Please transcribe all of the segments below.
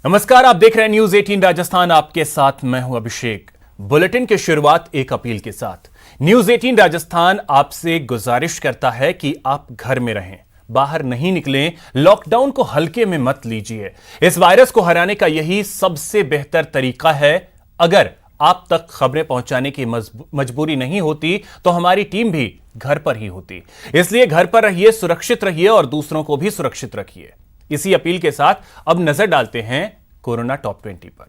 नमस्कार, आप देख रहे हैं न्यूज 18 राजस्थान। आपके साथ मैं हूं अभिषेक। बुलेटिन की शुरुआत एक अपील के साथ। न्यूज 18 राजस्थान आपसे गुजारिश करता है कि आप घर में रहें, बाहर नहीं निकलें, लॉकडाउन को हल्के में मत लीजिए। इस वायरस को हराने का यही सबसे बेहतर तरीका है। अगर आप तक खबरें पहुंचाने की मजबूरी नहीं होती तो हमारी टीम भी घर पर ही होती। इसलिए घर पर रहिए, सुरक्षित रहिए और दूसरों को भी सुरक्षित रखिए। इसी अपील के साथ अब नजर डालते हैं कोरोना टॉप 20 पर।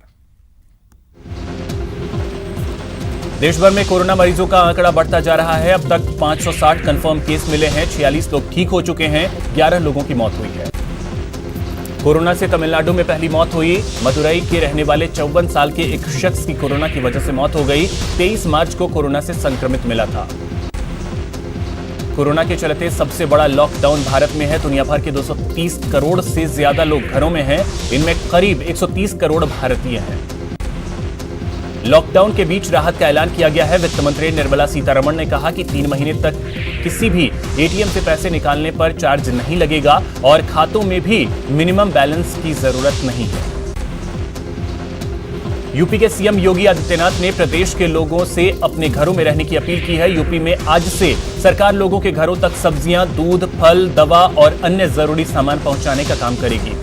देश भर में कोरोना मरीजों का आंकड़ा बढ़ता जा रहा है। अब तक 560 कंफर्म केस मिले हैं, 46 लोग ठीक हो चुके हैं, 11 लोगों की मौत हुई है। कोरोना से तमिलनाडु में पहली मौत हुई। मदुरई के रहने वाले 54 साल के एक शख्स की कोरोना की वजह से मौत हो गई। 23 मार्च को कोरोना से संक्रमित मिला था। कोरोना के चलते सबसे बड़ा लॉकडाउन भारत में है। दुनिया भर के 230 करोड़ से ज्यादा लोग घरों में हैं। इनमें करीब 130 करोड़ भारतीय हैं। लॉकडाउन के बीच राहत का ऐलान किया गया है। वित्त मंत्री निर्मला सीतारमण ने कहा कि 3 महीने तक किसी भी एटीएम से पैसे निकालने पर चार्ज नहीं लगेगा और खातों में भी मिनिमम बैलेंस की जरूरत नहीं है। यूपी के सीएम योगी आदित्यनाथ ने प्रदेश के लोगों से अपने घरों में रहने की अपील की है। यूपी में आज से सरकार लोगों के घरों तक सब्जियां, दूध, फल, दवा और अन्य जरूरी सामान पहुंचाने का काम करेगी।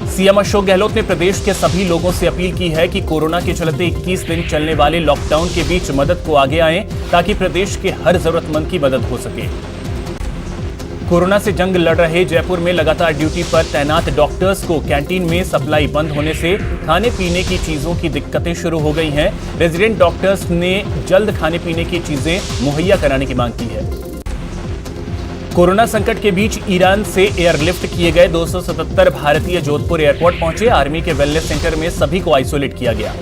सीएम अशोक गहलोत ने प्रदेश के सभी लोगों से अपील की है कि कोरोना के चलते 21 दिन चलने वाले लॉकडाउन के बीच मदद को आगे आएं, ताकि प्रदेश के हर जरूरतमंद की मदद हो सके। कोरोना से जंग लड़ रहे जयपुर में लगातार ड्यूटी पर तैनात डॉक्टर्स को कैंटीन में सप्लाई बंद होने से खाने पीने की चीजों की दिक्कतें शुरू हो गई हैं। रेजिडेंट डॉक्टर्स ने जल्द खाने पीने की चीजें मुहैया कराने की मांग की है। कोरोना संकट के बीच ईरान से एयरलिफ्ट किए गए 277 भारतीय जोधपुर एयरपोर्ट पहुंचे। आर्मी के वेलनेस सेंटर में सभी को आइसोलेट किया गया।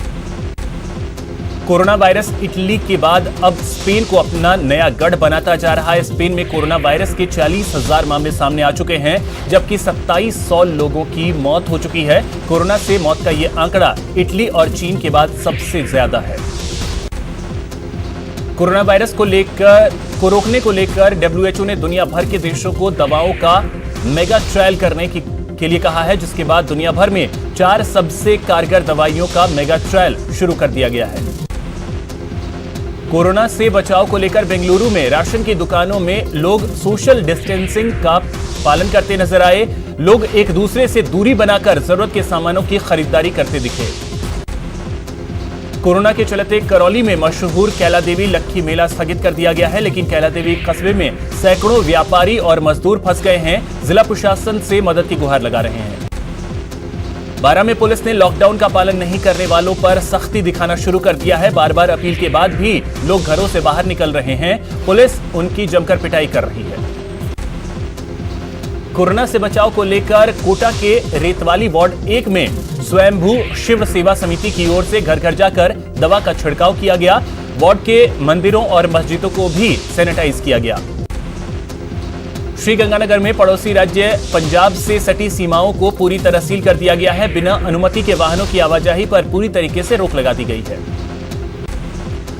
कोरोना वायरस इटली के बाद अब स्पेन को अपना नया गढ़ बनाता जा रहा है। स्पेन में कोरोना वायरस के 40,000 मामले सामने आ चुके हैं, जबकि 2700 लोगों की मौत हो चुकी है। कोरोना से मौत का यह आंकड़ा इटली और चीन के बाद सबसे ज्यादा है। कोरोना वायरस को रोकने को लेकर WHO ने दुनिया भर के देशों को दवाओं का मेगा ट्रायल करने के लिए कहा है, जिसके बाद दुनिया भर में 4 सबसे कारगर दवाइयों का मेगा ट्रायल शुरू कर दिया गया है। कोरोना से बचाव को लेकर बेंगलुरु में राशन की दुकानों में लोग सोशल डिस्टेंसिंग का पालन करते नजर आए। लोग एक दूसरे से दूरी बनाकर जरूरत के सामानों की खरीदारी करते दिखे। कोरोना के चलते करौली में मशहूर कैला देवी लक्खी मेला स्थगित कर दिया गया है, लेकिन कैला देवी कस्बे में सैकड़ों व्यापारी और मजदूर फंस गए हैं। जिला प्रशासन से मदद की गुहार लगा रहे हैं। बारां में पुलिस ने लॉकडाउन का पालन नहीं करने वालों पर सख्ती दिखाना शुरू कर दिया है। बार बार अपील के बाद भी लोग घरों से बाहर निकल रहे हैं। पुलिस उनकी जमकर पिटाई कर रही है। कोरोना से बचाव को लेकर कोटा के रेतवाली वार्ड 1 में स्वयंभू शिव सेवा समिति की ओर से घर घर जाकर दवा का छिड़काव किया गया। वार्ड के मंदिरों और मस्जिदों को भी सैनिटाइज किया गया। श्रीगंगानगर में पड़ोसी राज्य पंजाब से सटी सीमाओं को पूरी तरह सील कर दिया गया है। बिना अनुमति के वाहनों की आवाजाही पर पूरी तरीके से रोक लगा दी गई है।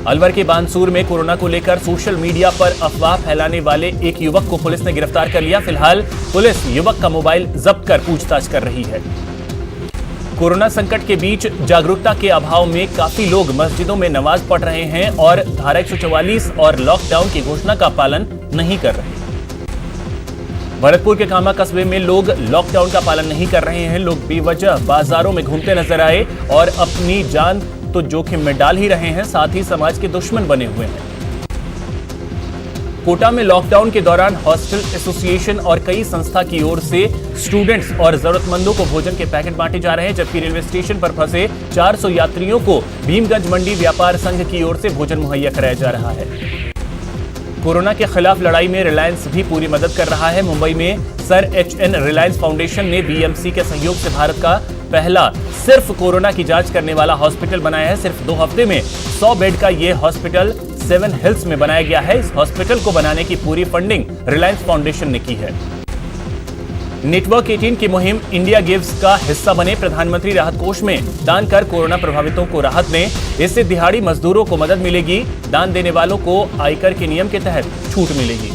अलवर के बानसूर में कोरोना को लेकर सोशल मीडिया पर अफवाह फैलाने वाले एक युवक को पुलिस ने गिरफ्तार कर लिया। फिलहाल पुलिस युवक का मोबाइल जब्त कर पूछताछ कर रही है। कोरोना संकट के बीच जागरूकता के अभाव में काफी लोग मस्जिदों में नमाज पढ़ रहे हैं और धारा 144 और लॉकडाउन की घोषणा का पालन नहीं कर रहे। भरतपुर के कामा कस्बे में लोग लॉकडाउन का पालन नहीं कर रहे हैं। लोग बेवजह बाजारों में घूमते नजर आए और अपनी जान तो जोखिम में डाल ही रहे हैं, साथ ही समाज के दुश्मन बने हुए हैं। कोटा में लॉकडाउन के दौरान हॉस्टल एसोसिएशन और कई संस्था की ओर से स्टूडेंट्स और जरूरतमंदों को भोजन के पैकेट बांटे जा रहे हैं, जबकि रेलवे स्टेशन पर फंसे 400 यात्रियों को भीमगंज मंडी व्यापार संघ की ओर से भोजन मुहैया कराया जा रहा है। कोरोना के खिलाफ लड़ाई में रिलायंस भी पूरी मदद कर रहा है। मुंबई में सर HN रिलायंस फाउंडेशन ने BMC के सहयोग से भारत का पहला सिर्फ कोरोना की जांच करने वाला हॉस्पिटल बनाया है। सिर्फ 2 हफ्ते में 100 बेड का यह हॉस्पिटल 7 हिल्स में बनाया गया है। इस हॉस्पिटल को बनाने की पूरी फंडिंग रिलायंस फाउंडेशन ने की है। नेटवर्क 18 की मुहिम इंडिया गिव्स का हिस्सा बने। प्रधानमंत्री राहत कोष में दान कर कोरोना प्रभावितों को राहत दें। इससे दिहाड़ी मजदूरों को मदद मिलेगी। दान देने वालों को आयकर के नियम के तहत छूट मिलेगी।